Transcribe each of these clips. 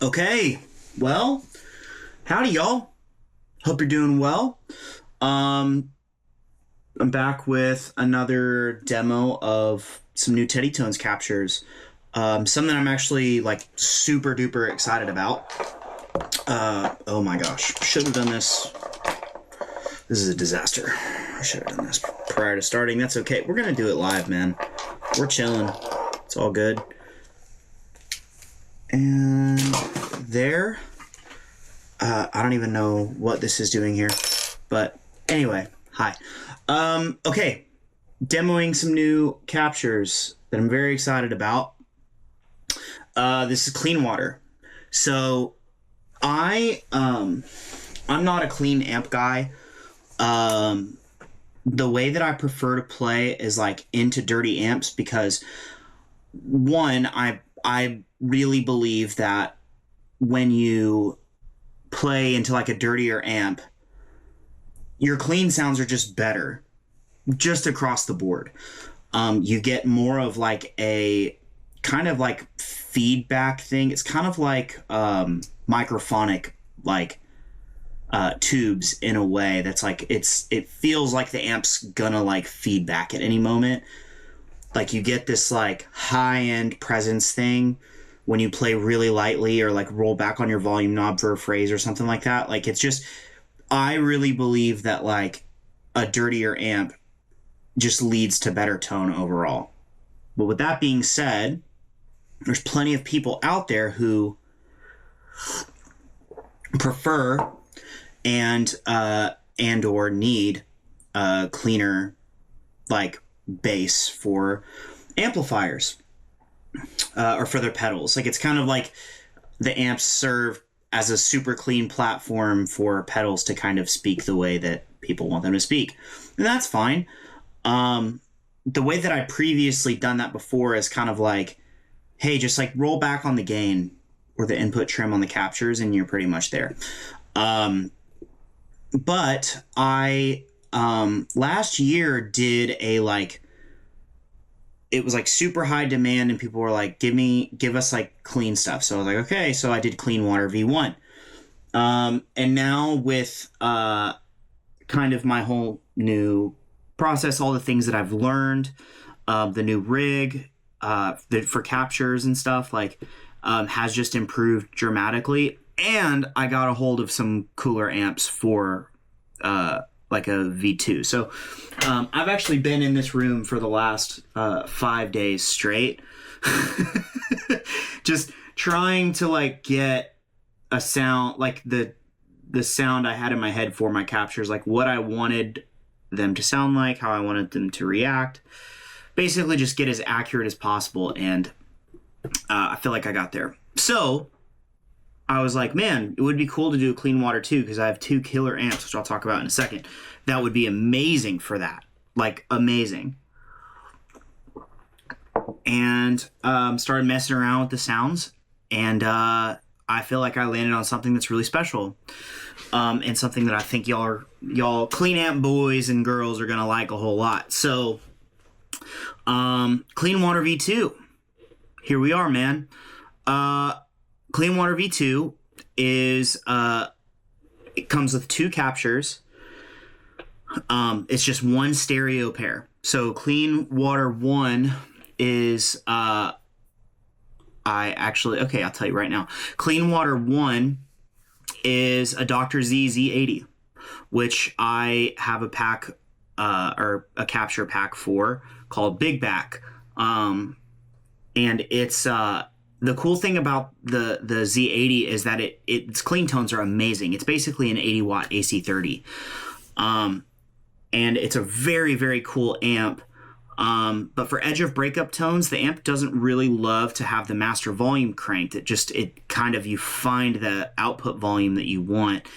Okay, well, howdy y'all. Hope you're doing well. I'm back with another demo of some new Teddytones captures. Something I'm actually like super duper excited about. Oh my gosh, should have done this. This is a disaster. I should have done this prior to starting. That's okay. We're gonna do it live, man. We're chilling. It's all good. And there, I don't even know what this is doing here, but anyway, hi. Okay, demoing some new captures that I'm very excited about. This is CLEANWATER. So I'm not a clean amp guy. The way that I prefer to play is like into dirty amps because one, I really believe that when you play into like a dirtier amp, your clean sounds are just better, just across the board. You get more of like a kind of like feedback thing. It's kind of like microphonic like tubes in a way that's like it feels like the amp's gonna like feedback at any moment. Like you get this like high-end presence thing when you play really lightly or like roll back on your volume knob for a phrase or something like that. Like it's just, I really believe that like a dirtier amp just leads to better tone overall. But with that being said, there's plenty of people out there who prefer and or need a cleaner like bass for amplifiers or for their pedals. Like it's kind of like the amps serve as a super clean platform for pedals to kind of speak the way that people want them to speak, and that's fine. The way that I previously done that before is kind of like, hey, just like roll back on the gain or the input trim on the captures and you're pretty much there. But I last year did a like, it was like super high demand and people were like, give us like clean stuff. So I was like, okay, so I did CLEANWATER V1. And now with kind of my whole new process, all the things that I've learned, the new rig for captures and stuff like has just improved dramatically. And I got a hold of some cooler amps for like a V2. So I've actually been in this room for the last 5 days straight. Just trying to like get a sound, like the sound I had in my head for my captures, like what I wanted them to sound like, how I wanted them to react. Basically just get as accurate as possible. And I feel like I got there. So I was like, man, it would be cool to do a CLEANWATER 2 because I have 2 killer amps, which I'll talk about in a second. That would be amazing for that. Like, amazing. And started messing around with the sounds. And I feel like I landed on something that's really special. And something that I think y'all clean amp boys and girls are going to like a whole lot. So, CLEANWATER V2. Here we are, man. CLEANWATER V2 is it comes with 2 captures. It's just one stereo pair. So CLEANWATER 1 is I'll tell you right now. CLEANWATER 1 is a Dr. Z Z80, which I have a pack or a capture pack for called Big Back. And it's the cool thing about the Z80 is that its clean tones are amazing. It's basically an 80 watt AC30. And it's a very, very cool amp. But for edge of breakup tones, the amp doesn't really love to have the master volume cranked. It kind of, you find the output volume that you want,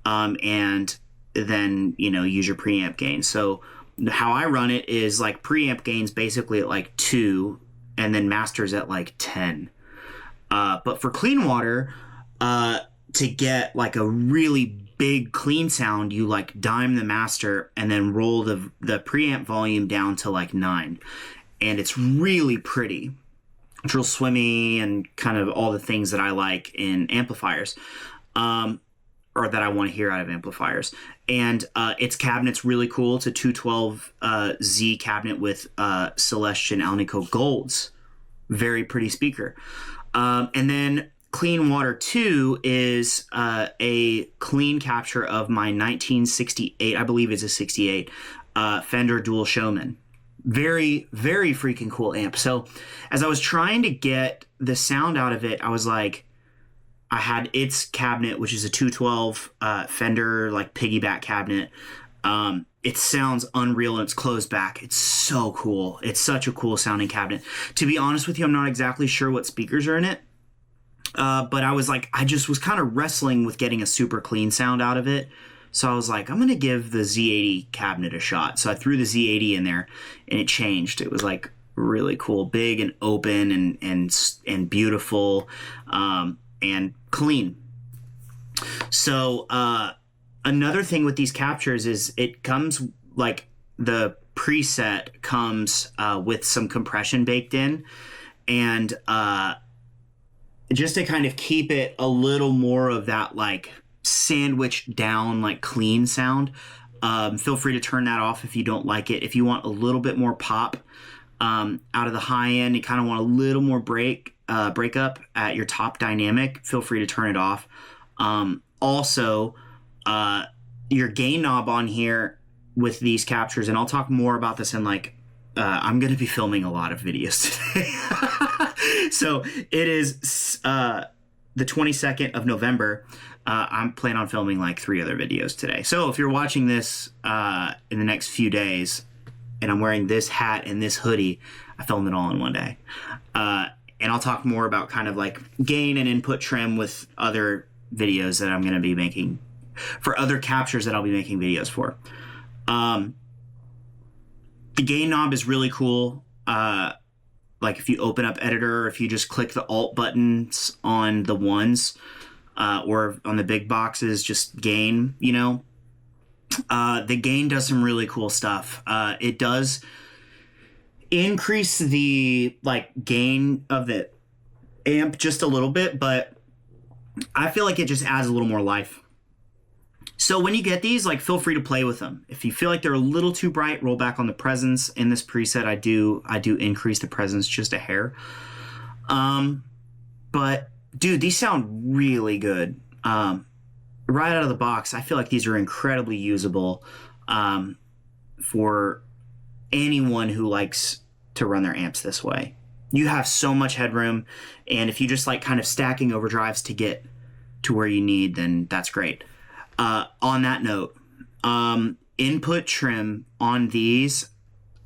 and then, use your preamp gain. So how I run it is like preamp gains basically at like 2 and then masters at like 10. But for CLEANWATER, to get like a really big clean sound, you like dime the master and then roll the preamp volume down to like 9. And it's really pretty. real swimmy and kind of all the things that I like in amplifiers, or that I want to hear out of amplifiers. And its cabinet's really cool. It's a 212Z cabinet with Celestion Alnico Golds. Very pretty speaker. And then CLEANWATER V2 is a clean capture of my 1968, I believe it's a 68, Fender Dual Showman. Very, very freaking cool amp. So as I was trying to get the sound out of it, I was like, I had its cabinet, which is a 212 Fender like piggyback cabinet. It sounds unreal and it's closed back. It's so cool. It's such a cool sounding cabinet. To be honest with you, I'm not exactly sure what speakers are in it. But I was like, I just was kind of wrestling with getting a super clean sound out of it. So I was like, I'm going to give the Z80 cabinet a shot. So I threw the Z80 in there and it changed. It was like really cool, big and open and beautiful, and clean. So, another thing with these captures is it comes like the preset comes with some compression baked in, and just to kind of keep it a little more of that like sandwiched down like clean sound. Feel free to turn that off if you don't like it. If you want a little bit more pop out of the high end, you kind of want a little more break up at your top dynamic, feel free to turn it off. Also, your gain knob on here with these captures, and I'll talk more about this in like, I'm going to be filming a lot of videos today. So it is the 22nd of November. I'm planning on filming like 3 other videos today. So if you're watching this in the next few days and I'm wearing this hat and this hoodie, I filmed it all in one day. And I'll talk more about kind of like gain and input trim with other videos that I'm going to be making for other captures that I'll be making videos for. The gain knob is really cool. Like if you open up editor, or if you just click the alt buttons on the ones, or on the big boxes, just gain, you know, the gain does some really cool stuff. It does increase the like gain of the amp just a little bit, but I feel like it just adds a little more life. So when you get these, like, feel free to play with them. If you feel like they're a little too bright, roll back on the presence. In this preset, I do increase the presence just a hair. But dude, these sound really good. Right out of the box, I feel like these are incredibly usable for anyone who likes to run their amps this way. You have so much headroom, and if you just like kind of stacking overdrives to get to where you need, then that's great. On that note, input trim on these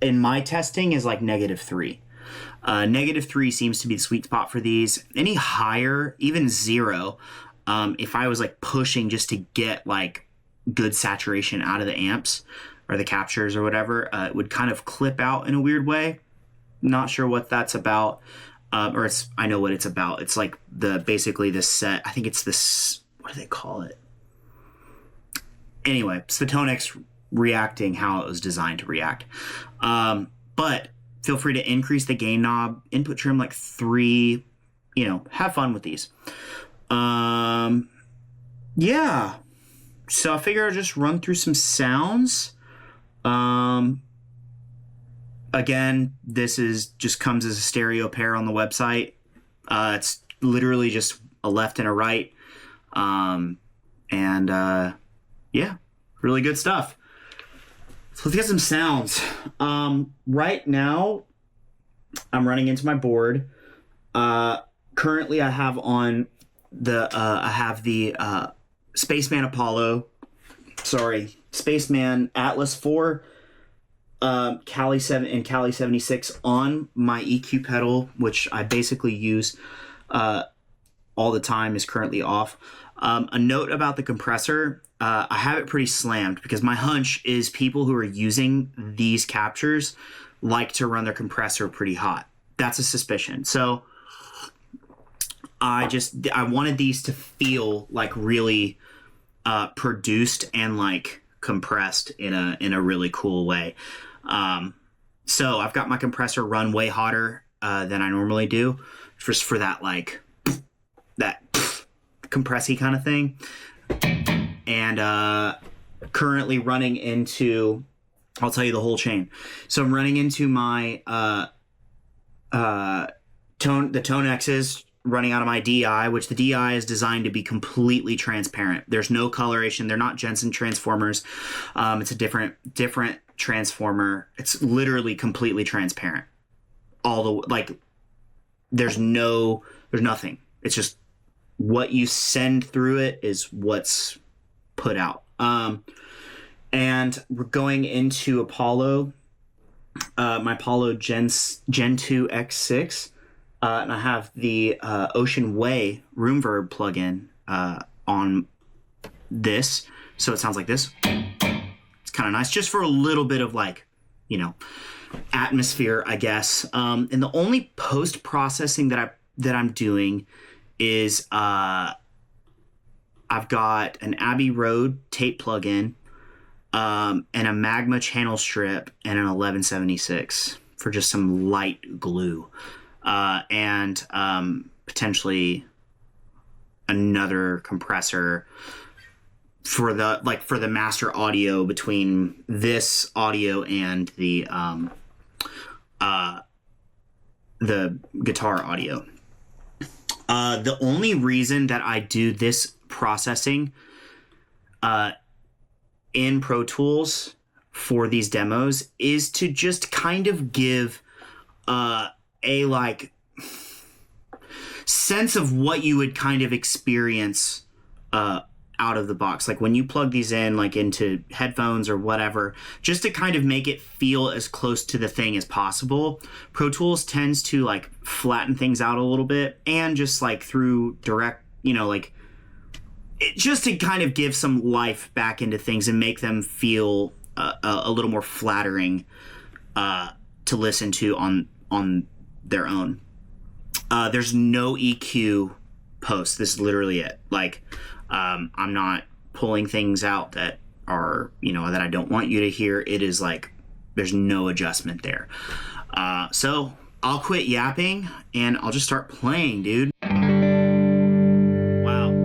in my testing is like -3. -3 seems to be the sweet spot for these. Any higher, even 0, if I was like pushing just to get like good saturation out of the amps or the captures or whatever, it would kind of clip out in a weird way. Not sure what that's about, or I know what it's about. It's like basically the set. I think it's this. What do they call it? Anyway, it's the Tonix reacting how it was designed to react. But feel free to increase the gain knob, input trim like 3. You know, have fun with these. Yeah. So I figure I'll just run through some sounds. Again, this just comes as a stereo pair on the website. It's literally just a left and a right. Yeah, really good stuff. So let's get some sounds. Right now, I'm running into my board. Currently, I have on the Spaceman Apollo. Sorry, Spaceman Atlas 4. Cali 7 and Cali 76 on my EQ pedal, which I basically use all the time, is currently off. A note about the compressor, I have it pretty slammed because my hunch is people who are using these captures like to run their compressor pretty hot. That's a suspicion. So I wanted these to feel like really produced and like compressed in a really cool way. So I've got my compressor run way hotter than I normally do. just for that like that compressy kind of thing. And currently running into, I'll tell you the whole chain. So I'm running into my the Tone X's running out of my DI, which the DI is designed to be completely transparent. There's no coloration. They're not Jensen transformers. It's a different transformer. It's literally completely transparent. All the like, there's nothing. It's just what you send through it is what's put out. And we're going into Apollo, my Apollo Gen 2 X6. And I have the Ocean Way Room Verb plugin on this. So it sounds like this. It's kind of nice, just for a little bit of like, you know, atmosphere, I guess. And the only post-processing that I'm doing is I've got an Abbey Road tape plugin, and a Magma channel strip and an 1176 for just some light glue. And potentially another compressor for the master audio between this audio and the guitar audio. The only reason that I do this processing in Pro Tools for these demos is to just kind of give a like sense of what you would kind of experience out of the box, like when you plug these in like into headphones or whatever, just to kind of make it feel as close to the thing as possible. Pro Tools tends to like flatten things out a little bit, and just like through direct, you know, like just to kind of give some life back into things and make them feel a little more flattering to listen to on their own. There's no EQ post. This is literally it. Like, I'm not pulling things out that are, you know, that I don't want you to hear. It is like, there's no adjustment there. So I'll quit yapping and I'll just start playing, dude. Wow.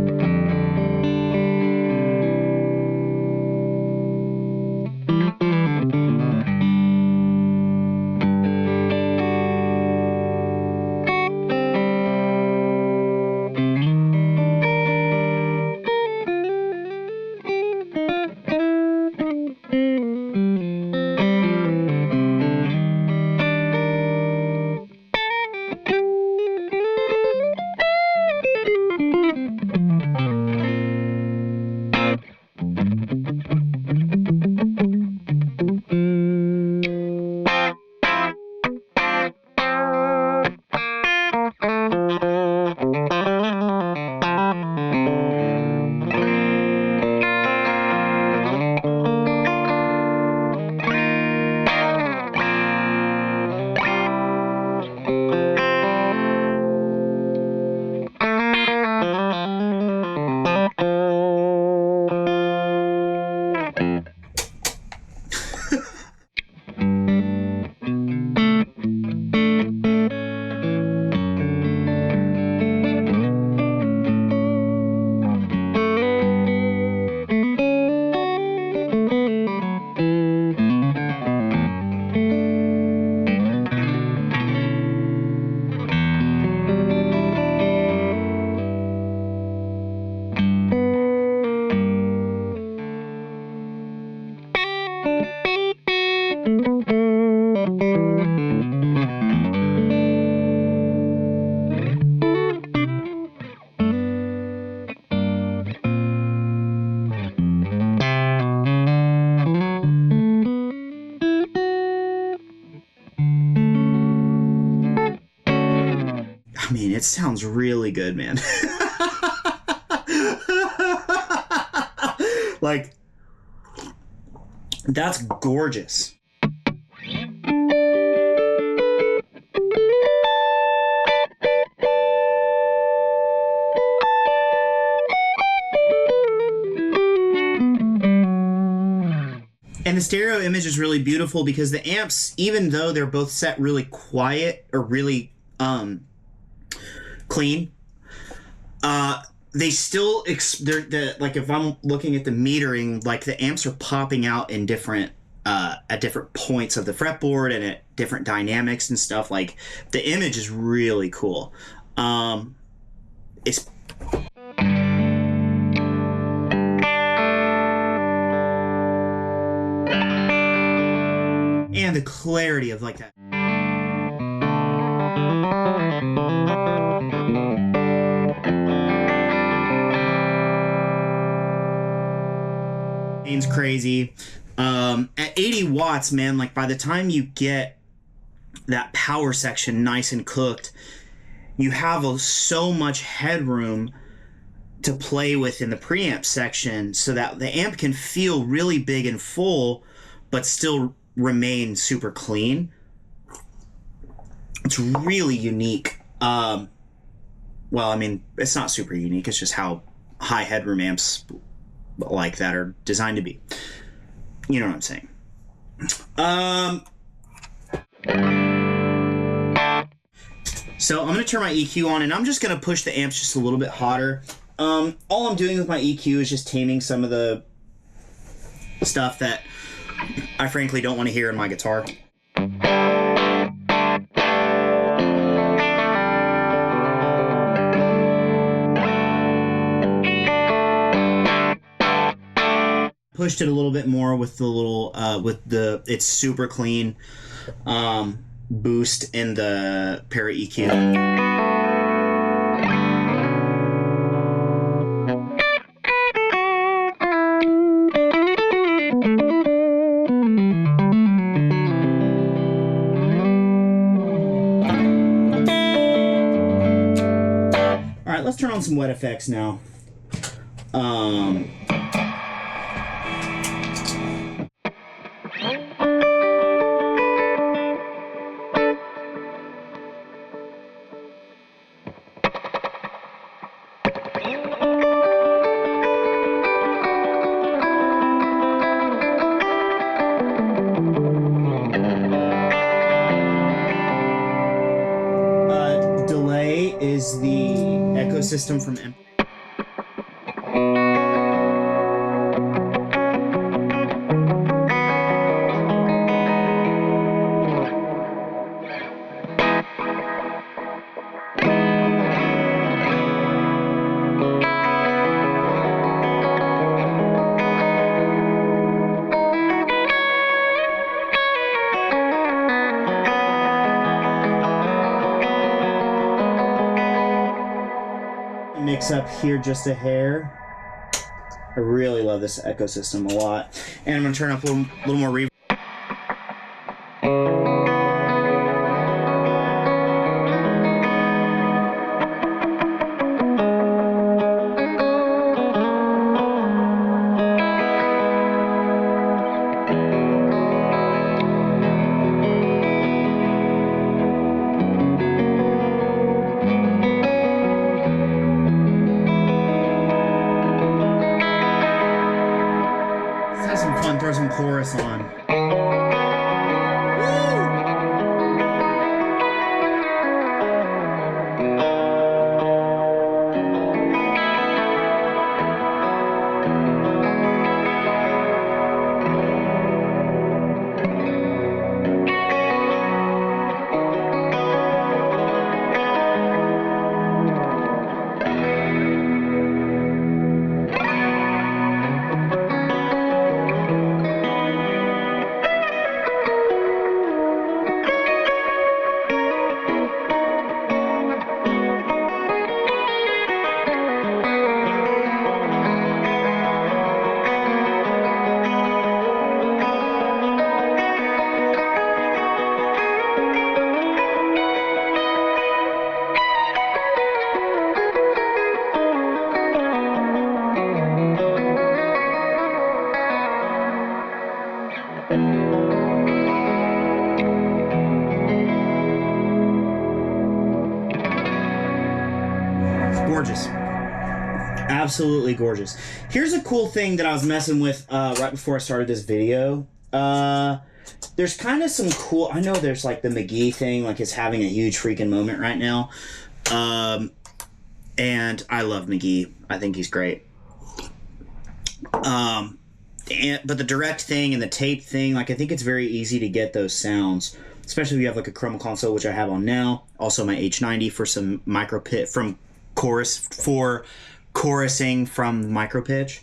I mean, it sounds really good, man. Like, that's gorgeous. And the stereo image is really beautiful because the amps, even though they're both set really quiet or really clean. They still like if I'm looking at the metering, like the amps are popping out in different at different points of the fretboard and at different dynamics and stuff. Like the image is really cool. It's and the clarity of like that. It's crazy. At 80 watts, man, like by the time you get that power section nice and cooked, you have so much headroom to play with in the preamp section so that the amp can feel really big and full, but still remain super clean. It's really unique. Well, I mean, it's not super unique. It's just how high headroom amps like that are designed to be. You know what I'm saying? So I'm going to turn my EQ on, and I'm just going to push the amps just a little bit hotter. All I'm doing with my EQ is just taming some of the stuff that I frankly don't want to hear in my guitar. Pushed it a little bit more with the little it's super clean boost in the Para EQ. All right, let's turn on some wet effects now. Delay is the ecosystem from mix up here just a hair. I really love this ecosystem a lot. And I'm going to turn up a little more reverb. Let's have some fun, throw some chorus on. Gorgeous. Absolutely gorgeous. Here's a cool thing that I was messing with right before I started this video. There's kind of some cool... I know there's like the McGee thing, like it's having a huge freaking moment right now. And I love McGee. I think he's great. But the direct thing and the tape thing, like, I think it's very easy to get those sounds, especially if you have like a chroma console, which I have on now. Also my H90 for some micro pitch for chorusing from micro pitch,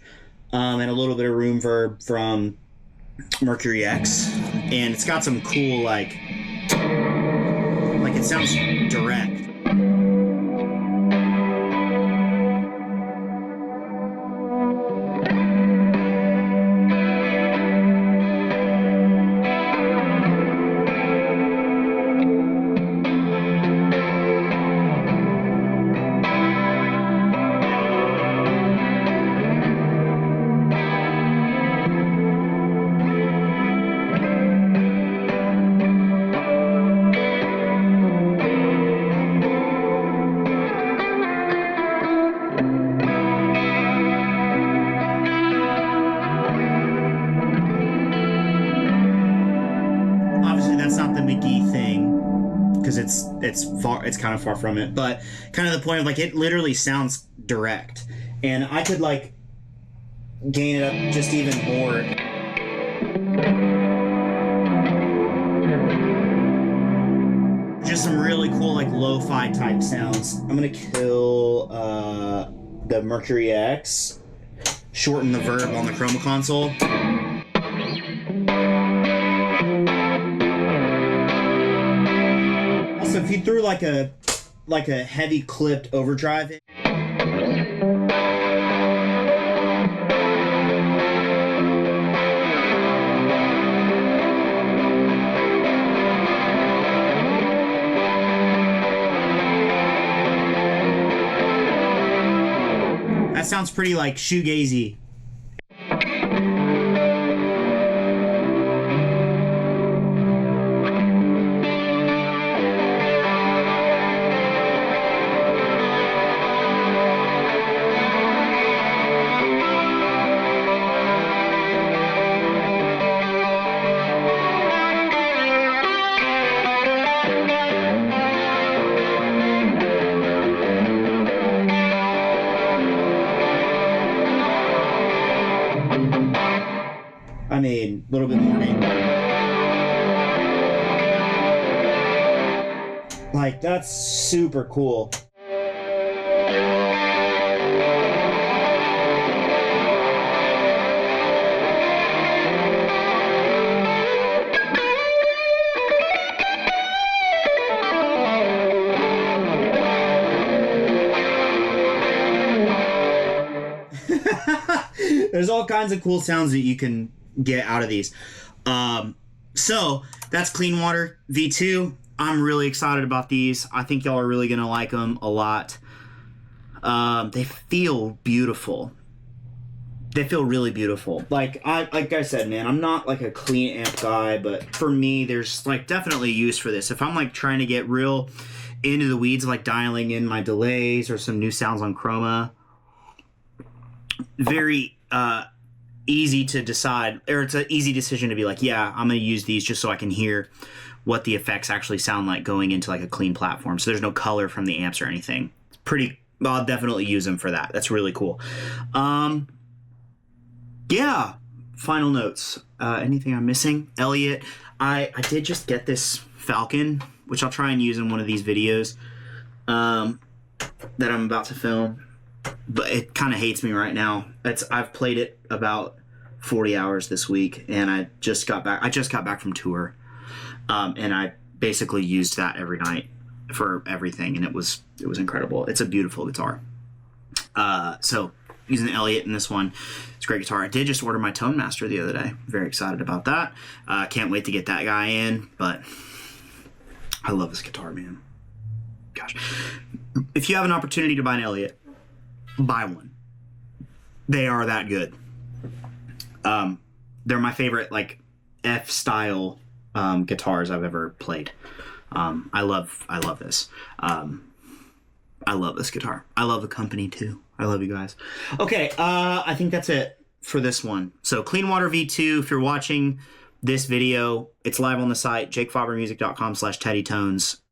and a little bit of room verb from Mercury X, and it's got some cool like it sounds direct. It's kind of far from it, but kind of the point of like it literally sounds direct, and I could like gain it up just even more. Just some really cool like lo-fi type sounds. I'm gonna kill the Mercury X, shorten the verb on the chroma console. So if you threw like a heavy clipped overdrive in, that sounds pretty like shoegazy. I mean, a little bit more. Like, that's super cool. There's all kinds of cool sounds that you can get out of these. So that's CLEANWATER V2. I'm really excited about these. I think y'all are really gonna like them a lot. They feel beautiful. They feel really beautiful. Like I said, man, I'm not like a clean amp guy, but for me, there's like definitely use for this. If I'm like trying to get real into the weeds, like dialing in my delays or some new sounds on chroma, very easy to decide, or it's an easy decision to be like, yeah, I'm going to use these just so I can hear what the effects actually sound like going into like a clean platform. So there's no color from the amps or anything. It's pretty, well, I'll definitely use them for that. That's really cool. Yeah, final notes. Anything I'm missing? Elliot, I did just get this Falcon, which I'll try and use in one of these videos that I'm about to film. But it kind of hates me right now. I've played it about 40 hours this week, and I just got back from tour, and I basically used that every night for everything, and it was incredible. It's a beautiful guitar. So using the Elliot in this one, it's a great guitar. I did just order my Tone Master the other day. Very excited about that. Can't wait to get that guy in. But I love this guitar, man. Gosh, if you have an opportunity to buy an Elliot, buy one. They are that good. They're my favorite like F style guitars I've ever played. I love this. I love this guitar. I love the company too. I love you guys. Okay, I think that's it for this one. So CLEANWATER V2, if you're watching this video, it's live on the site, jakefabermusic.com/Teddytones.